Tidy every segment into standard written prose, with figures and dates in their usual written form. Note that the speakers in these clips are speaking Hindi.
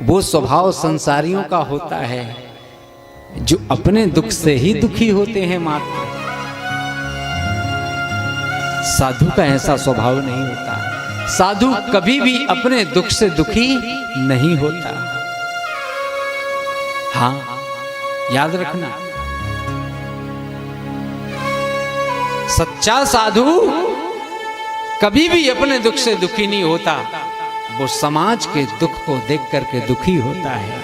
वो स्वभाव संसारियों का होता है जो अपने दुख से ही दुखी होते हैं मात्र। साधु का ऐसा स्वभाव नहीं होता। साधु कभी भी अपने दुख से दुखी नहीं होता। हाँ, याद रखना, सच्चा साधु कभी भी अपने दुख से दुखी नहीं होता। वो समाज के दुख को देख करके दुखी होता है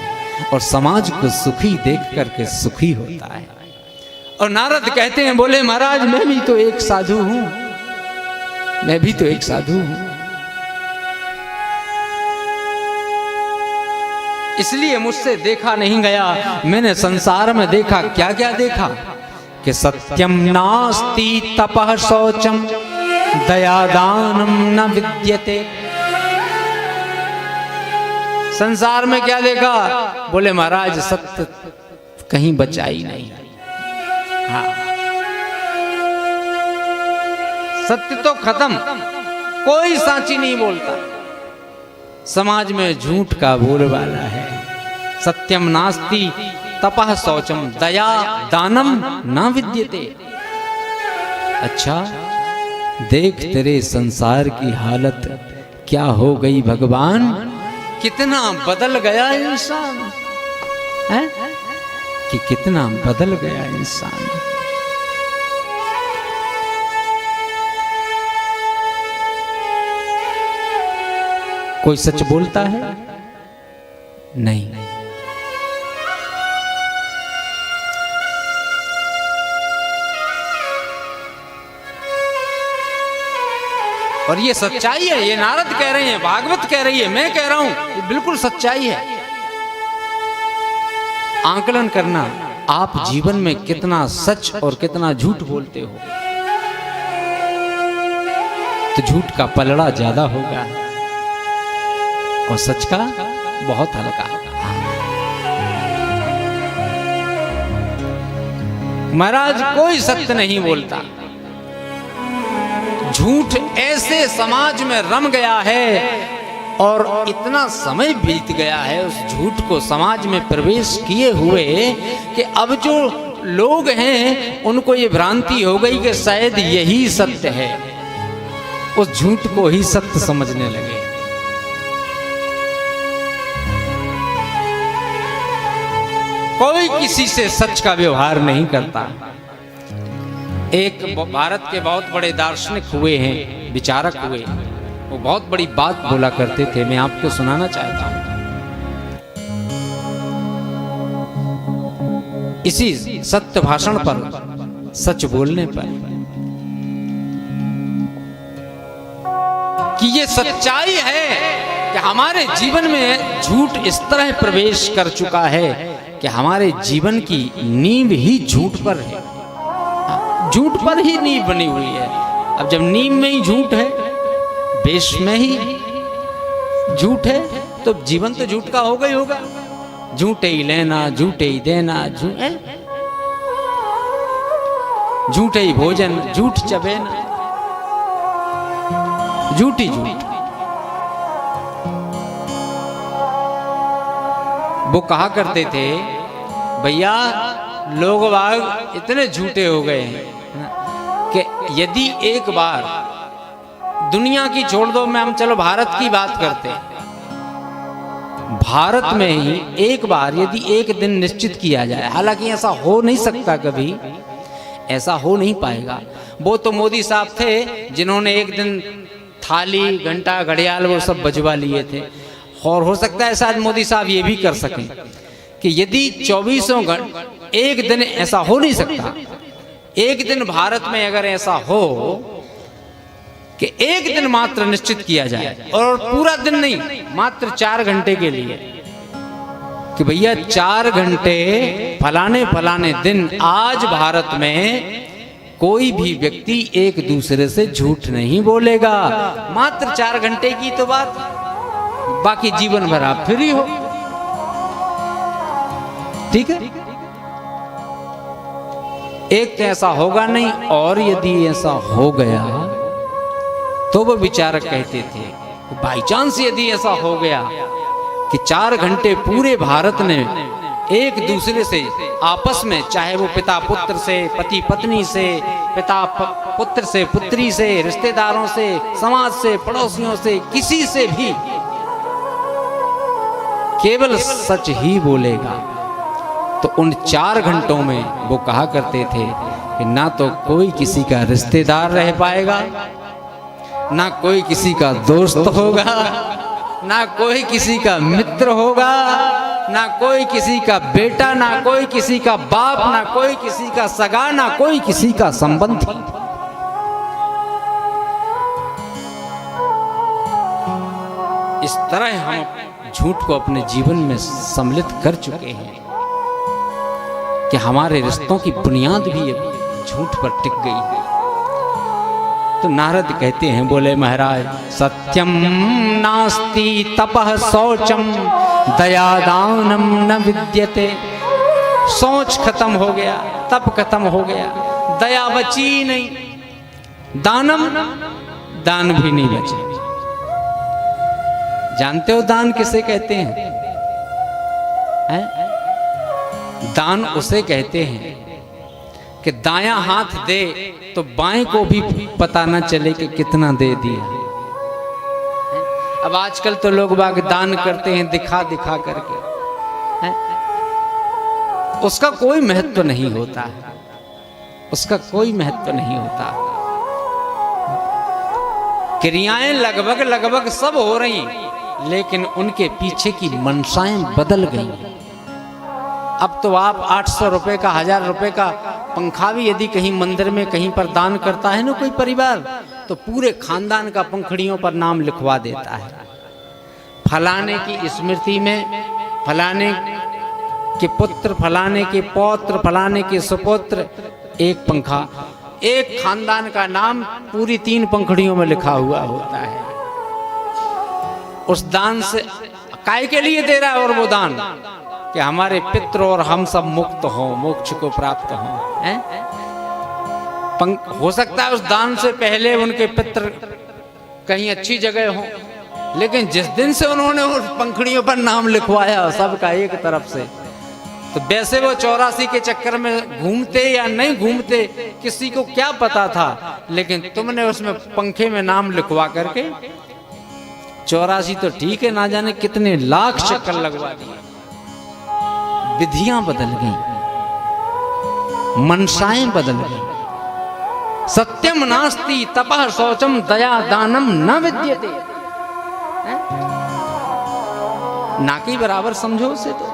और समाज को सुखी देख करके सुखी होता है। और नारद कहते हैं, बोले महाराज मैं भी तो एक साधु हूं, मैं भी तो एक साधु हूं। इसलिए मुझसे देखा नहीं गया। मैंने संसार में देखा, क्या क्या देखा कि सत्यम नास्ति तपः शौचम दयादानम न विद्यते। संसार में क्या देखा? बोले महाराज सत्य कहीं बचा ही नहीं। हाँ, सत्य तो खत्म, कोई साची नहीं बोलता। समाज में झूठ का बोलबाला है। सत्यम नास्ति तपः शौचम दया दानम न विद्यते। अच्छा देख तेरे संसार की हालत क्या हो गई भगवान, कितना बदल गया इंसान है, कि कितना बदल गया इंसान। कोई सच बोलता है? नहीं। और ये सच्चाई है, ये नारद कह रहे हैं, भागवत कह रही है, मैं कह रहा हूं, ये बिल्कुल सच्चाई है। आकलन करना आप जीवन में कितना सच और कितना झूठ बोलते हो, तो झूठ का पलड़ा ज्यादा होगा और सच का बहुत हल्का। महाराज कोई सत्य नहीं बोलता। झूठ ऐसे समाज में रम गया है और इतना समय बीत गया है उस झूठ को समाज में प्रवेश किए हुए कि अब जो लोग हैं उनको ये भ्रांति हो गई कि शायद यही सत्य है। उस झूठ को ही सत्य समझने लगे। कोई किसी से सच का व्यवहार नहीं करता। एक भारत के बहुत बड़े दार्शनिक हुए हैं, विचारक हुए, वो बहुत बड़ी बात बोला करते थे, मैं आपको सुनाना चाहता हूं। इसी सत्य भाषण पर, सच बोलने पर, कि ये सच्चाई है कि हमारे जीवन में झूठ इस तरह प्रवेश कर चुका है कि हमारे जीवन की नींव ही झूठ पर है। झूठ पर ही नींव बनी हुई है। अब जब नींव में ही झूठ है, बेश में ही झूठ है, तो जीवन तो झूठ का होगा ही होगा। झूठे ही लेना, झूठे ही देना, झूठे ही भोजन, झूठ चबेना, झूठ ही झूठ। वो कहा करते थे, भैया लोग बाग इतने झूठे हो गए हैं कि यदि एक बार दुनिया की छोड़ दो, मैं हम चलो भारत की बात करते हैं, भारत में ही एक बार यदि एक दिन निश्चित किया जाए, हालांकि ऐसा हो नहीं सकता, कभी ऐसा हो नहीं पाएगा। वो तो मोदी साहब थे जिन्होंने एक दिन थाली, घंटा, घड़ियाल वो सब बजवा लिए थे, और हो सकता है शायद मोदी साहब ये भी कर सकें कि यदि 24 घंटे, एक दिन ऐसा हो नहीं सकता। एक दिन भारत में अगर ऐसा हो कि एक दिन मात्र निश्चित किया जाए, और पूरा दिन नहीं, मात्र 4 घंटे के लिए, कि भैया 4 घंटे फलाने फलाने दिन आज भारत में कोई भी व्यक्ति एक दूसरे से झूठ नहीं बोलेगा। मात्र 4 घंटे की तो बात, बाकी जीवन भर आप फ्री हो। ठीक है, एक तो ऐसा होगा नहीं, और यदि ऐसा हो गया तो वो विचारक कहते थे बाई चांस यदि ऐसा हो गया कि 4 घंटे पूरे भारत ने एक दूसरे से आपस में, चाहे वो पिता पुत्र से, पति पत्नी से, पिता पुत्र से, पुत्री से, रिश्तेदारों से, समाज से, पड़ोसियों से, किसी से भी केवल सच ही बोलेगा। तो उन 4 घंटों में वो कहा करते थे कि ना तो कोई किसी का रिश्तेदार रह पाएगा, ना कोई किसी का दोस्त होगा, ना कोई किसी का मित्र होगा, ना कोई किसी का बेटा, ना कोई किसी का बाप, ना कोई किसी का सगा, ना कोई किसी का संबंधी। इस तरह हम झूठ को अपने जीवन में सम्मिलित कर चुके हैं कि हमारे रिश्तों की बुनियाद भी झूठ पर टिक गई है। तो नारद कहते हैं, बोले महाराज, सत्यम नास्ति तपः शौचम दयादानम न विद्यते। सोच खत्म हो गया, तप खत्म हो गया, दया बची नहीं, दान भी नहीं बचे। जानते हो दान किसे कहते हैं? दान उसे कहते हैं कि दायां हाथ दे तो बाएं को भी पता न चले कि कितना दे दिया। अब आजकल तो लोग बाग दान करते हैं दिखा दिखा करके, उसका कोई महत्व नहीं होता है, उसका कोई महत्व नहीं होता। क्रियाएं लगभग सब हो रही, लेकिन उनके पीछे की मंशाएं बदल गई। अब तो आप 800 रुपए का, 1000 रुपए का पंखा भी यदि कहीं मंदिर में कहीं पर दान करता है ना कोई परिवार, तो पूरे खानदान का पंखड़ियों पर नाम लिखवा देता है। फलाने की स्मृति में, फलाने के पुत्र, फलाने के पौत्र, फलाने के सुपुत्र, एक पंखा, एक खानदान का नाम पूरी 3 पंखड़ियों में लिखा हुआ होता है। उस दान से काय के लिए दे रहा है? और वो दान कि हमारे पितृ और हम सब मुक्त हों, मोक्ष को प्राप्त हों। हो सकता है उस दान से पहले उनके पितृ कहीं अच्छी जगह हों, लेकिन जिस दिन से उन्होंने उस पंखड़ियों पर नाम लिखवाया सबका एक तरफ से, तो वैसे वो 84 के चक्कर में घूमते या नहीं घूमते किसी को क्या पता था, लेकिन तुमने उसमें पंखे में नाम लिखवा करके 84 तो ठीक है, ना जाने कितने लाख चक्कर लगवा दिए। विधियां बदल गई, मनसाएं बदल गई। सत्यम नास्ति तपः शौचम दया दानम न विद्यते। ना के बराबर समझो उसे तो।